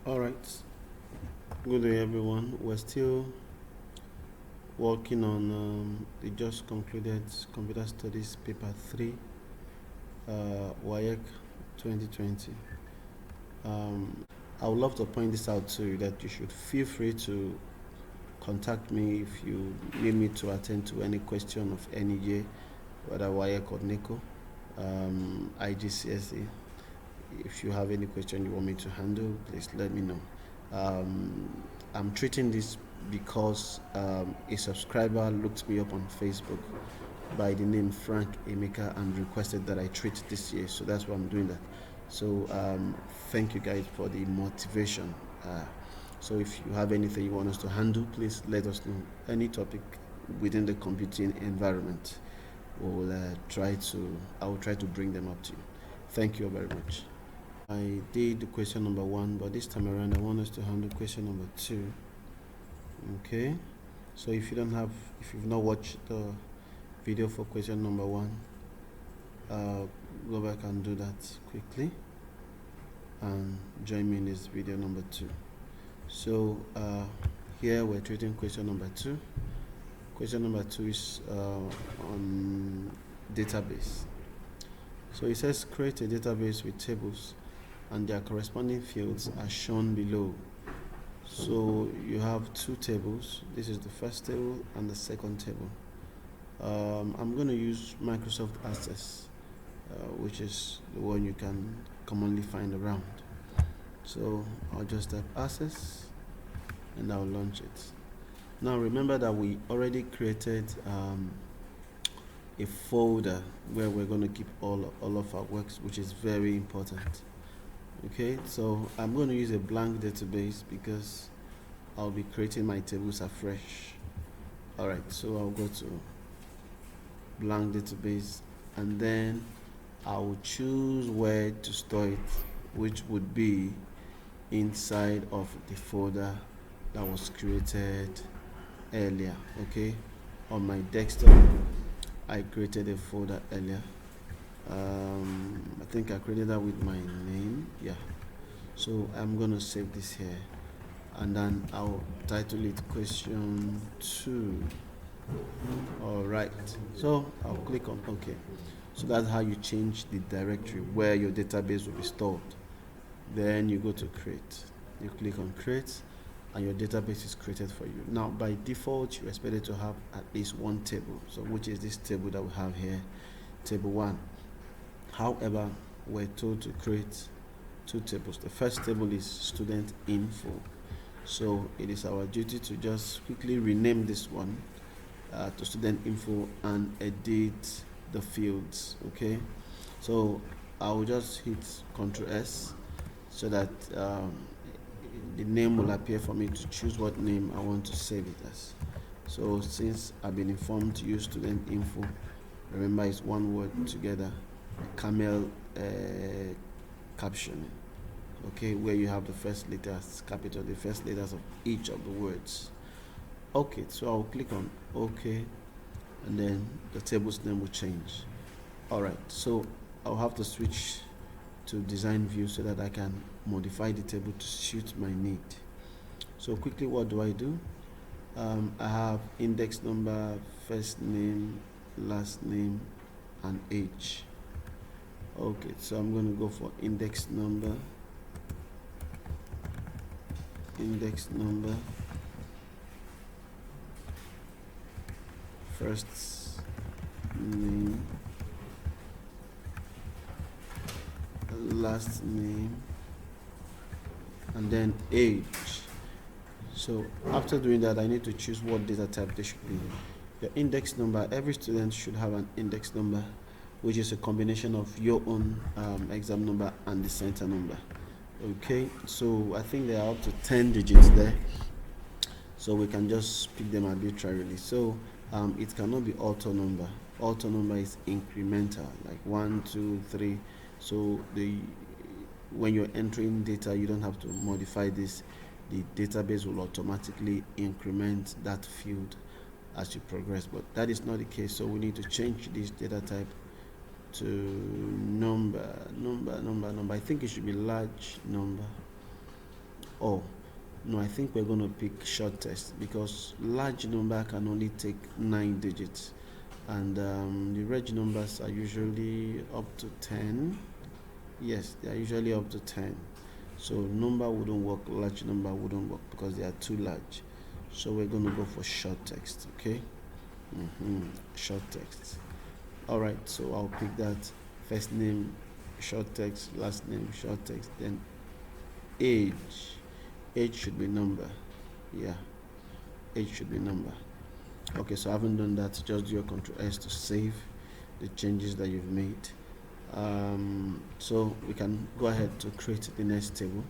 All right. Good day, everyone. We're still working on the just concluded Computer Studies Paper 3, WAEC 2020. I would love to point this out to you that you should feel free to contact me if you need me to attend to any question of any year, whether WAEC or NICO, IGCSE. If you have any question you want me to handle, please let me know. I'm treating this because a subscriber looked me up on Facebook by the name Frank Emeka and requested that I treat this year, so that's why I'm doing that. So thank you guys for the motivation. So if you have anything you want us to handle, please let us know. Any topic within the computing environment, I will try to bring them up to you. Thank you very much. I did question number 1, but this time around I want us to handle question number 2. Okay, so if you've not watched the video for question number 1, go back and do that quickly and join me in this video number 2. So here we're treating question number 2. Question number 2 is on database. So it says create a database with tables and their corresponding fields are shown below. So you have 2 tables. This is the first table and the second table. I'm going to use Microsoft Access, which is the one you can commonly find around. So I'll just type Access and I'll launch it. Now remember that we already created a folder where we're going to keep all of our works, which is very important. Okay, so I'm going to use a blank database because I'll be creating my tables afresh. Alright, so I'll go to blank database and then I'll choose where to store it, which would be inside of the folder that was created earlier. Okay, on my desktop I created a folder earlier. I think I created that with my name. Yeah, so I'm gonna save this here and then I'll title it question 2. Alright, so I'll click on OK. So that's how you change the directory where your database will be stored. Then you go to create, you click on create and your database is created for you. Now by default you're expected to have at least 1 table, so which is this table that we have here, table 1. However, we're told to create 2 tables. The first table is student info, so it is our duty to just quickly rename this one to student info and edit the fields. Okay, so I'll just hit Ctrl S so that the name will appear for me to choose what name I want to save it as. So since I've been informed to use student info, remember it's one word together, camel captioning, okay, where you have the first letters capital, the first letters of each of the words. Okay, so I'll click on OK and then the table's name will change. Alright, so I'll have to switch to design view so that I can modify the table to suit my need. So quickly, what do? I have index number, first name, last name and age. Okay, so I'm going to go for index number, first name, last name and then age. So after doing that, I need to choose what data type they should be. Your index number, every student should have an index number, which is a combination of your own exam number and the center number. Okay, so I think there are up to 10 digits there, so we can just pick them arbitrarily. So it cannot be auto number. Auto number is incremental, like 1, 2, 3. So when you're entering data, you don't have to modify this. The database will automatically increment that field as you progress, but that is not the case, so we need to change this data type to number. I think it should be large number all. No, I think we're going to pick short text because large number can only take 9 digits, and the reg numbers are usually up to 10. Yes, they are usually up to 10. So number wouldn't work, large number wouldn't work because they are too large. So we're going to go for short text, okay? Short text. All right, so I'll pick that. First name, short text, last name, short text, then age. Age should be number. Yeah, age should be number. Okay, so I haven't done that. Just do your Control S to save the changes that you've made. So we can go ahead to create the next table.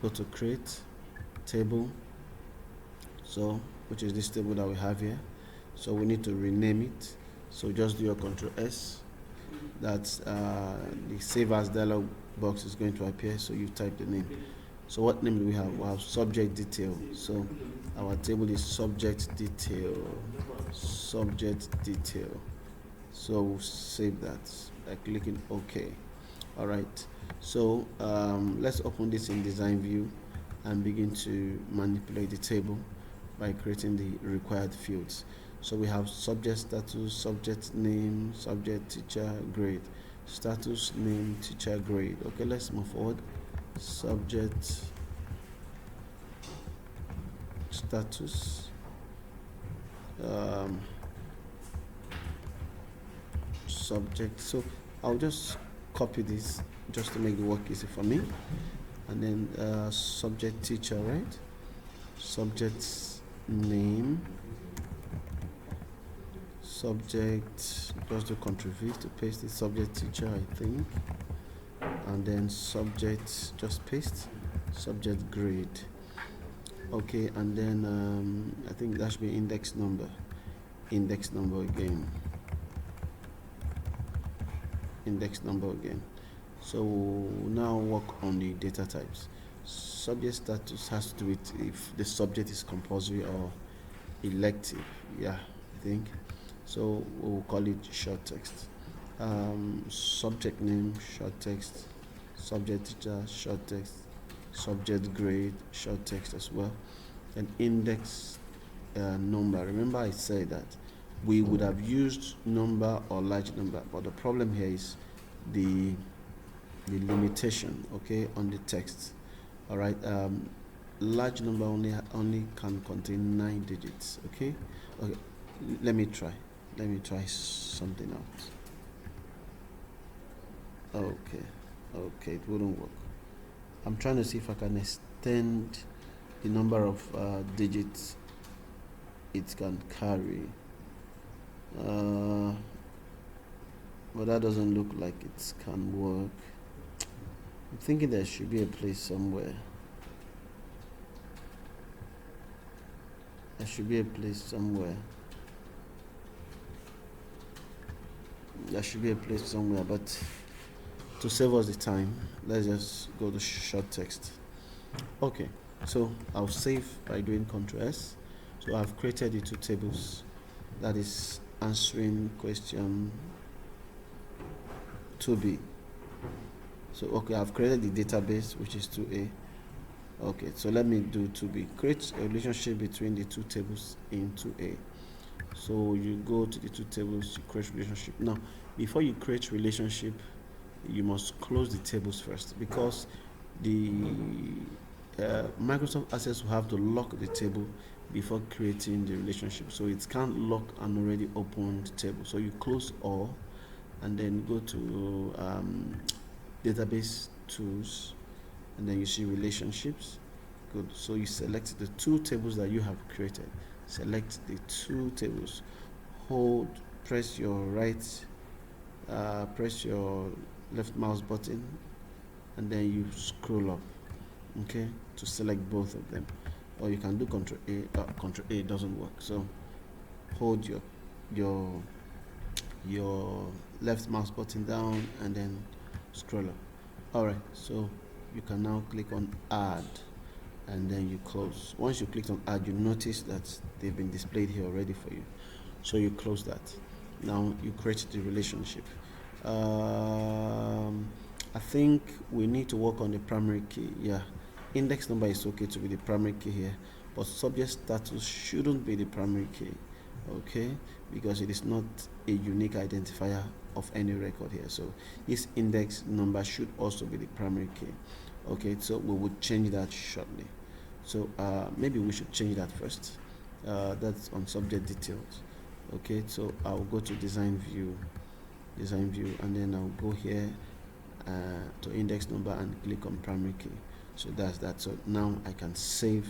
Go to create table, so which is this table that we have here. So we need to rename it. So just do your Control S. That's the save as dialog box is going to appear. So you type the name. So what name do we have? We have subject detail. So our table is subject detail. Subject detail. So we'll save that by clicking OK. All right. So let's open this in design view and begin to manipulate the table by creating the required fields. So we have subject status, subject name, subject teacher grade, status name, teacher grade. Okay, let's move forward. Subject status, subject. So I'll just copy this just to make the work easy for me, and then subject teacher, right? Subject name, subject, just do Ctrl V to paste the subject teacher, I think, and then subject, just paste subject grade. Okay, and then I think that should be index number again, index number again. So now work on the data types. Subject status has to do with if the subject is compulsory or elective. Yeah, I think so. We'll call it short text. Subject name, short text. Subject teacher, short text. Subject grade, short text as well. And index number. Remember I said that we would have used number or large number, but the problem here is the limitation, okay, on the text. All right, large number only can contain 9 digits. Okay, let me try something else. Okay, it wouldn't work. I'm trying to see if I can extend the number of digits it can carry, but that doesn't look like it can work. I'm thinking there should be a place somewhere. There should be a place somewhere. But to save us the time, let's just go to short text. Okay, so I'll save by doing Ctrl S. So I've created the two tables, that is answering question 2B. So okay, I've created the database, which is 2A. Okay, so let me do 2B. Create a relationship between the two tables in 2A. So you go to the two tables, you create relationship. Now, before you create relationship, you must close the tables first, because the Microsoft Access will have to lock the table before creating the relationship. So it can't lock an already opened table. So you close all and then go to database tools, and then you see relationships. Good. So you select the two tables that you have created. Select the two tables. Press your left mouse button, and then you scroll up, okay, to select both of them. Or you can do Ctrl A. Ctrl A doesn't work. So hold your left mouse button down and then scroll up. All right, so you can now click on add, and then you close. Once you click on add, you notice that they've been displayed here already for you. So you close that. Now you create the relationship. I think we need to work on the primary key. Yeah, Index number is okay to be the primary key here, but subject status shouldn't be the primary key, okay, because it is not a unique identifier of any record here. So this index number should also be the primary key. Okay, so we will change that shortly. So maybe we should change that first. That's on subject details. Okay, so I'll go to design view, and then I'll go here to index number and click on primary key. So that's that. So now I can save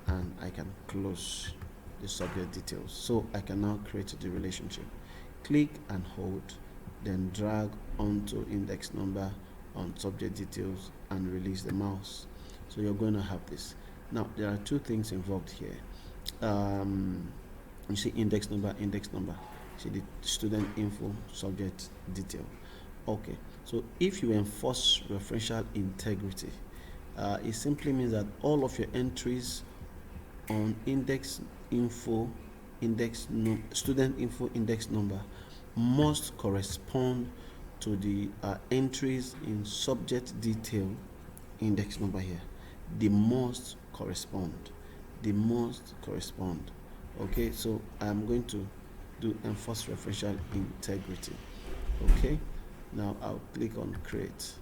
and I can close the subject details. So I can now create the relationship. Click and hold, then drag onto index number on subject details and release the mouse. So you're going to have this. Now there are two things involved here. You see index number, see the student info, subject detail. Okay, so if you enforce referential integrity, it simply means that all of your entries on index info, student info index number must correspond to the entries in subject detail index number here. They must correspond. Okay, so I'm going to do enforce referential integrity. Okay, now I'll click on create.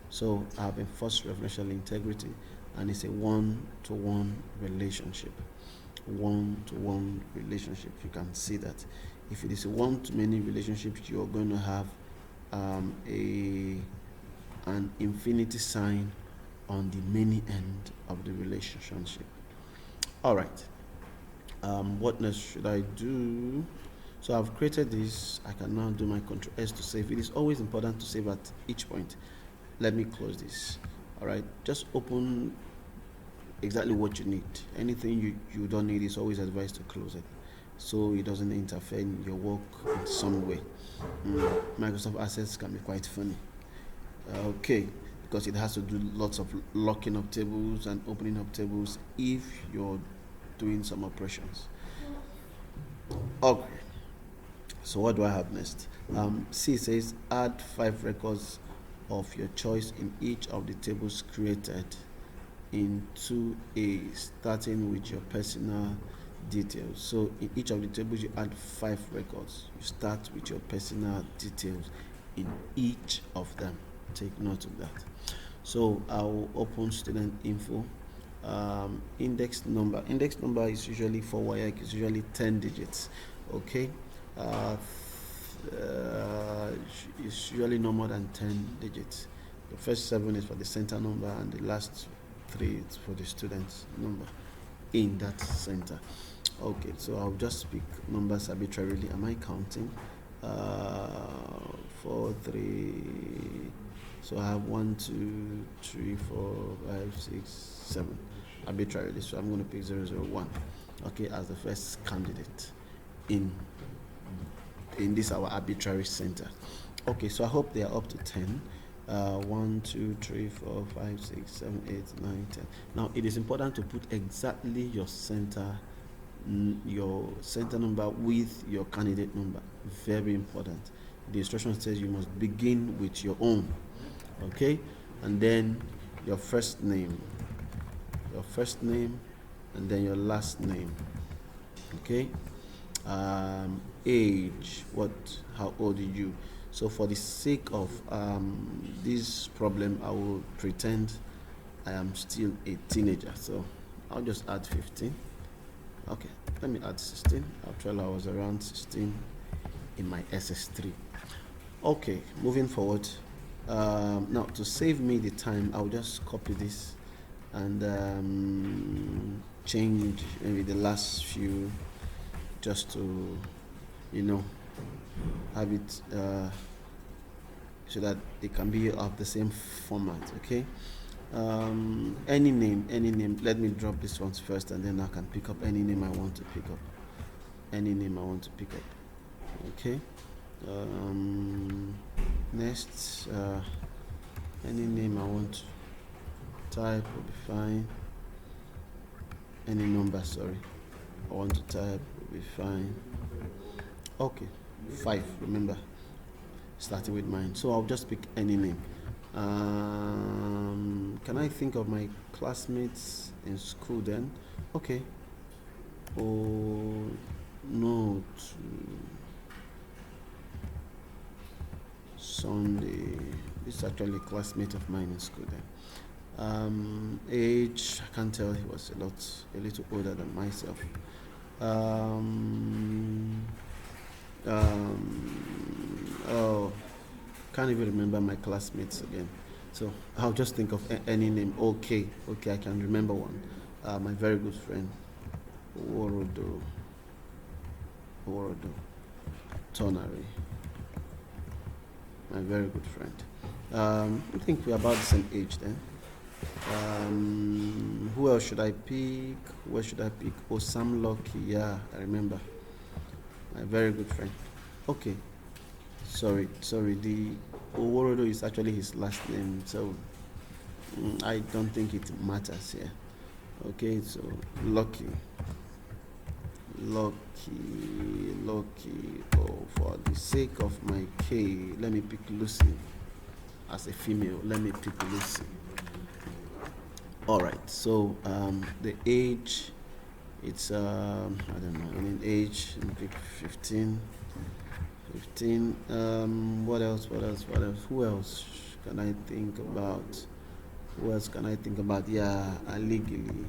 So I have enforced referential integrity, and it's a one-to-one relationship. One-to-one relationship. You can see that. If it is a one-to-many relationship, you're going to have an infinity sign on the many end of the relationship. All right. What next should I do? So I've created this. I can now do my Ctrl S to save. It is always important to save at each point. Let me close this. All right, just open exactly what you need. Anything you don't need is always advised to close it, so it doesn't interfere in your work in some way. Microsoft Access can be quite funny. Okay, because it has to do lots of locking up tables and opening up tables if you're doing some operations. Okay, so what do I have next? C says add 5 records of your choice in each of the tables created in 2A, starting with your personal details. So in each of the tables you add 5 records. You start with your personal details in each of them. Take note of that. So I will open student info. Index number is usually for WAEC, is usually 10 digits. Okay, it's usually no more than 10 digits. The first 7 is for the center number, and the last 3 is for the student's number in that center. Okay, so I'll just pick numbers arbitrarily. Am I counting? 4, 3. So I have 1, 2, 3, 4, 5, 6, 7 arbitrarily. So I'm going to pick 001. Okay, as the first candidate in this our arbitrary center. Okay, so I hope they are up to 10. 1, 2, 3, 4, 5, 6, 7, 8, 9, 10. Now it is important to put exactly your center number with your candidate number. Very important. The instruction says you must begin with your own. Okay, and then your first name, and then your last name. Okay, age, how old are you? So for the sake of this problem, I will pretend I am still a teenager, so I'll just add 15. Okay, let me add 16. Actually I was around 16 in my SS3. Okay, moving forward. Now to save me the time, I'll just copy this and change maybe the last few, just to have it so that they can be of the same format. Okay, any name. Let me drop this one first, and then I can pick up any name I want to pick up. Okay, next, any name I want to type will be fine. Any number, sorry, I want to type will be fine. Okay, 5, remember, starting with mine. So I'll just pick any name, Can I think of my classmates in school then? Okay. Oh, no. Sunday. This is actually a classmate of mine in school then. Age, I can't tell. He was a little older than myself. Oh, can't even remember my classmates again. So I'll just think of any name. Okay, I can remember one. My very good friend, Worodo Tonari. My very good friend. I think we're about the same age then. Who else should I pick? Where should I pick? Oh, Sam Lucky. Yeah, I remember. My very good friend. Okay. Sorry. The Oworodo is actually his last name, so I don't think it matters here. Okay, so Lucky. Oh, for the sake of my K, let me pick Lucy. As a female, let me pick Lucy. All right, so the age, it's I don't know, in age, pick 15. What else? Who else can I think about? Yeah, illegally.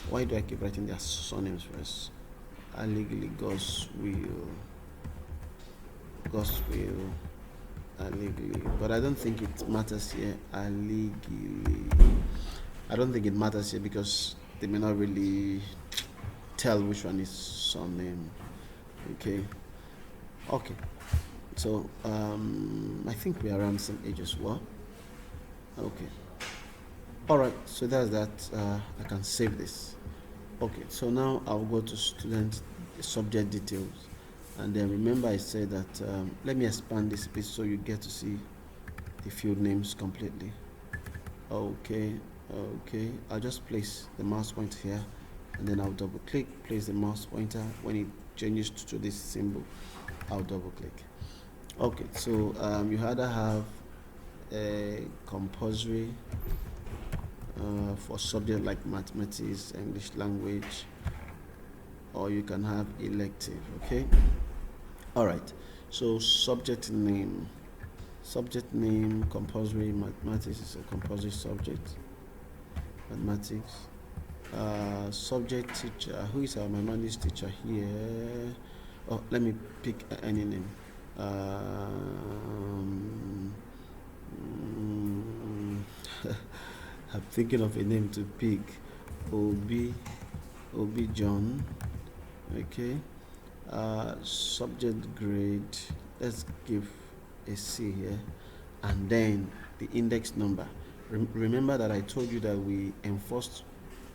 Why do I keep writing their surnames first? Illegally, God's will. Illegally, but I don't think it matters here. Illegally, I don't think it matters here because they may not really tell which one is surname. Okay. So I think we are around the same age as well. Okay. All right. So that's that. I can save this. Okay. So now I'll go to student subject details, and then remember I said that let me expand this bit so you get to see the field names completely. Okay. I'll just place the mouse pointer here, and then I'll double click, place the mouse pointer. When it changes to this symbol, I'll double click. Okay, so you either have a compulsory for subject like mathematics, English language, or you can have elective. Okay. All right. So subject name, compulsory. Mathematics is a compulsory subject. Mathematics. Subject teacher. Who is our mathematics teacher here? Oh, let me pick any name. I'm thinking of a name to pick. Obi John. Okay. Subject grade. Let's give a C here, and then the index number. Remember that I told you that we enforced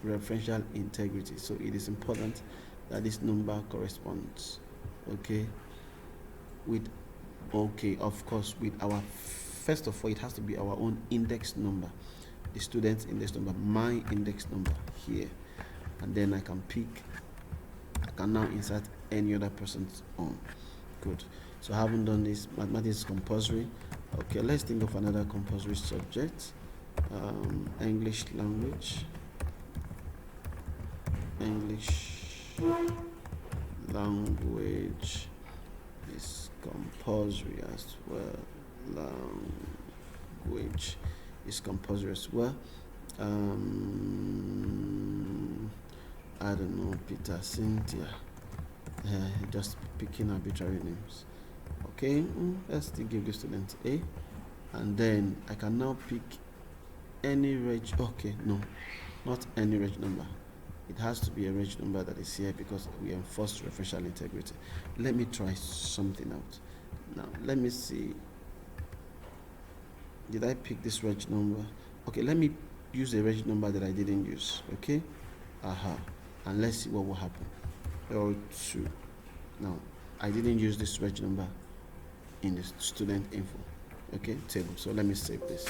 referential integrity, so it is important that this number corresponds. Okay. Of course, with our, first of all, it has to be our own index number, the student's index number, my index number here, and then I can now insert any other person's own. Good. So I haven't done this. Mathematics is compulsory. Okay, let's think of another compulsory subject. English language is compulsory as well. Language is compulsory as well. I don't know, Peter, Cynthia. Just picking arbitrary names. Okay, let's still give the student A, and then I can now pick any reg. Okay, no, not any reg number. It has to be a reg number that is here because we enforce referential integrity. Let me try something out. Now, let me see. Did I pick this reg number? Okay, let me use a reg number that I didn't use. Okay, and let's see what will happen. L2. Now, I didn't use this reg number in the student info. Okay, table. So let me save this.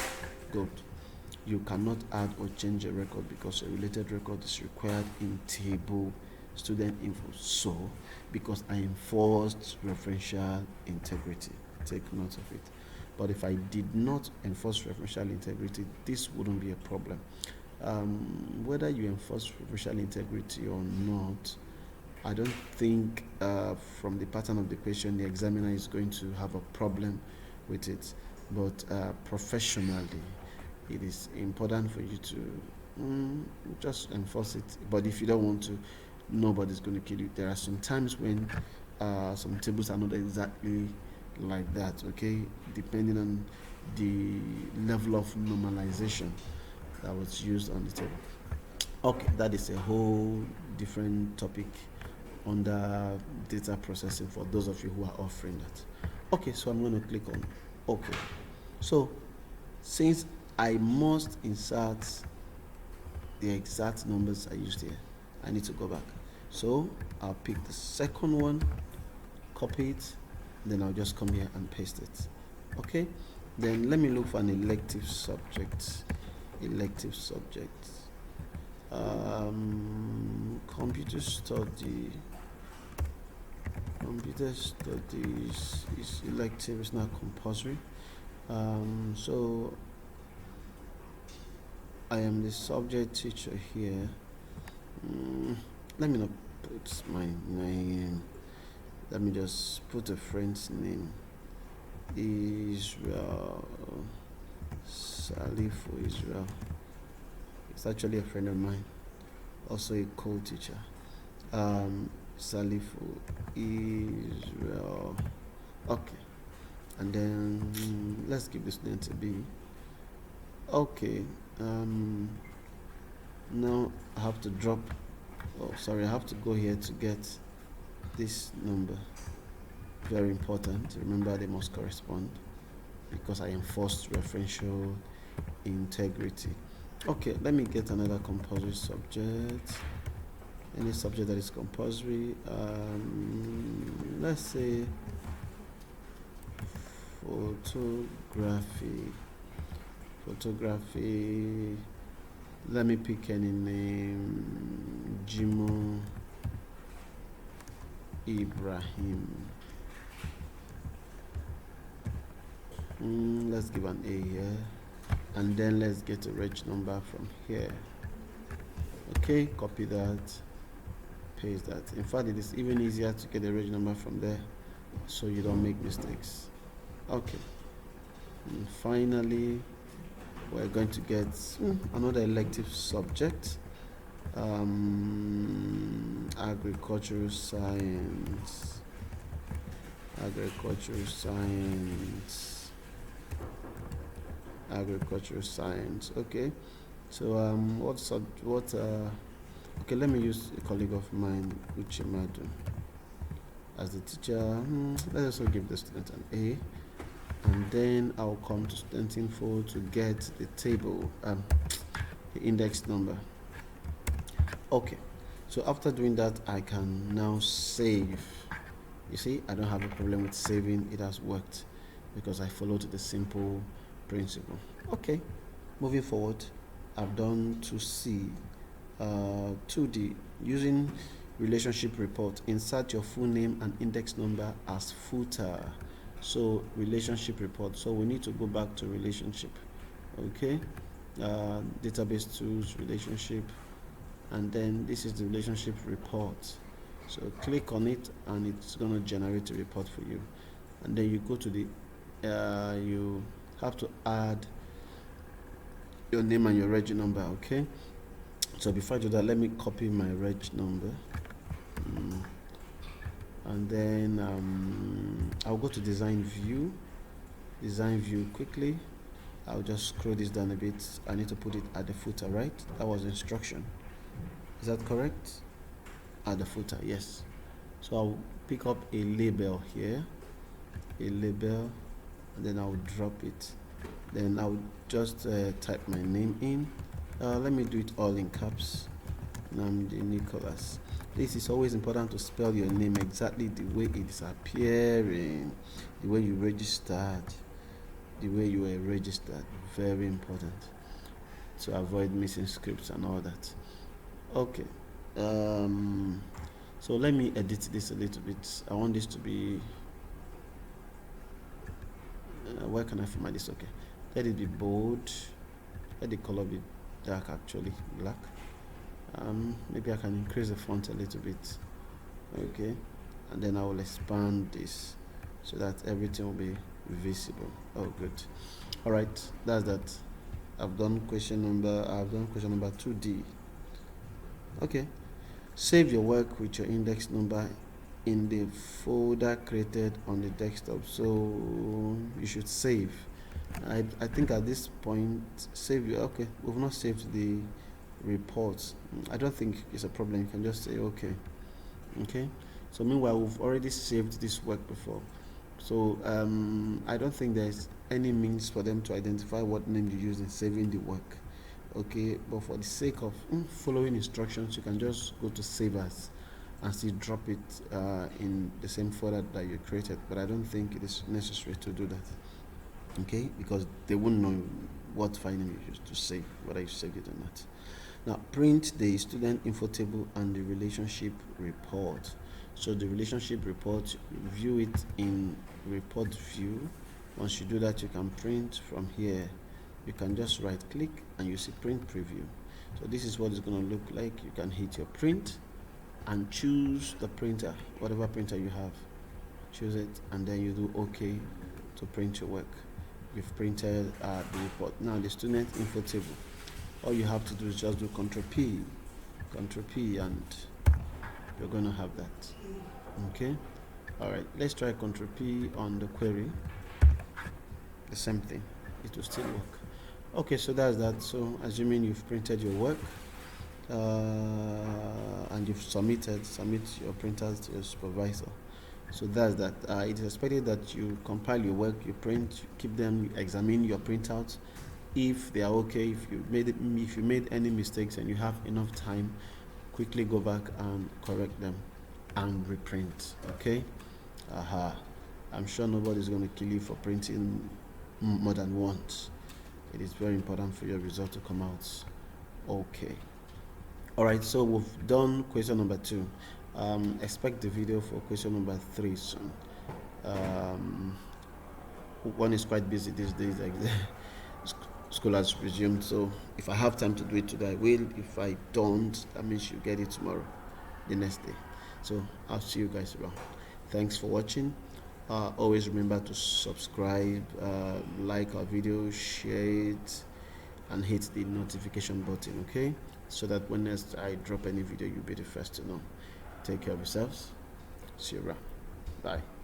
Good. You cannot add or change a record because a related record is required in table student info. So, because I enforced referential integrity, take note of it. But if I did not enforce referential integrity, this wouldn't be a problem. Whether you enforce referential integrity or not, I don't think from the pattern of the question the examiner is going to have a problem with it. But professionally, it is important for you to just enforce it. But if you don't want to, nobody's going to kill you. There are some times when some tables are not exactly like that, okay, depending on the level of normalization that was used on the table. Okay, that is a whole different topic under data processing for those of you who are offering that. Okay, so I'm going to click on okay. So since I must insert the exact numbers I used here, I need to go back. So I'll pick the second one, copy it, then I'll just come here and paste it. Okay, then let me look for an elective subject. Computer studies is elective, it's not compulsory. So I am the subject teacher here. Let me not put my name. Let me just put a friend's name. Israel. Salifu Israel. It's actually a friend of mine, also a co-teacher. Salifu Israel. Okay. And then let's give the student a B. Okay. Now I have to drop. Oh, sorry. I have to go here to get this number. Very important. Remember, they must correspond because I enforced referential integrity. Okay, let me get another compulsory subject. Any subject that is compulsory. Let's say photography. Let me pick any name. Jimo Ibrahim. Let's give an A here, and then let's get a reg number from here. Okay, copy that, paste that. In fact, it is even easier to get a reg number from there so you don't make mistakes. Okay, and finally we're going to get another elective subject, agricultural science. Okay, so okay, let me use a colleague of mine, Uchimadu, as the teacher. Let's also give the student an A, and then I'll come to student info to get the table, the index number. Okay, so after doing that, I can now save. You see, I don't have a problem with saving. It has worked because I followed the simple principle. Okay, moving forward, I've done 2C. 2D, using relationship report, insert your full name and index number as footer. So relationship report, so we need to go back to relationship. Okay, database tools, relationship, and then this is the relationship report. So click on it and it's going to generate a report for you, and then you go to the you have to add your name and your reg number. Okay, so before I do that, let me copy my reg number, and then I'll go to design view quickly. I'll just scroll this down a bit. I need to put it at the footer, right? That was instruction. Is that correct? At the footer, yes. So I'll pick up a label here, and then I'll drop it. Then I'll just type my name in. Let me do it all in caps. Namdi Nicholas. This is always important to spell your name exactly the way it is appearing, the way you registered, the way you were registered. Very important to avoid missing scripts and all that. Okay. So let me edit this a little bit. I want this to be where can I format this? Okay, let it be bold, let the color be dark, actually black. Maybe I can increase the font a little bit. Okay, and then I will expand this so that everything will be visible. Oh, good. All right, that's that. I've done question number 2D. Okay, save your work with your index number in the folder created on the desktop. So you should save. I think at this point, save your, okay, we've not saved the reports. I don't think it's a problem. You can just say okay. Okay, so meanwhile we've already saved this work before, so I don't think there's any means for them to identify what name you use in saving the work. Okay, but for the sake of following instructions, you can just go to save as and still drop it in the same folder that you created, but I don't think it is necessary to do that. Okay, because they wouldn't know what file name you used to save, whether you saved it or not. Now print the student info table and the relationship report. So the relationship report, view it in report view. Once you do that, you can print from here. You can just right click and you see print preview. So this is what it's going to look like. You can hit your print and choose the printer, whatever printer you have. Choose it and then you do OK to print your work. You've printed the report. Now the student info table, all you have to do is just do Ctrl P, and you're going to have that. Okay, all right, let's try Ctrl P on the query. The same thing, it will still work. Okay, so that's that. So assuming you've printed your work and you've submit your printers to your supervisor. So that's that. It is expected that you compile your work, you print, you keep them, you examine your printouts. If they are okay, if you made any mistakes and you have enough time, quickly go back and correct them and reprint. Okay. I'm sure nobody's going to kill you for printing more than once. It is very important for your result to come out okay. All right, so we've done question number 2. Expect the video for question number 3 soon. One is quite busy these days, like school has resumed, so if I have time to do it today I will. If I don't, that means you get it tomorrow, the next day. So I'll see you guys around. Thanks for watching. Always remember to subscribe, like our video, share it, and hit the notification button, okay, so that when next I drop any video, you'll be the first to know. Take care of yourselves. See you around. Bye.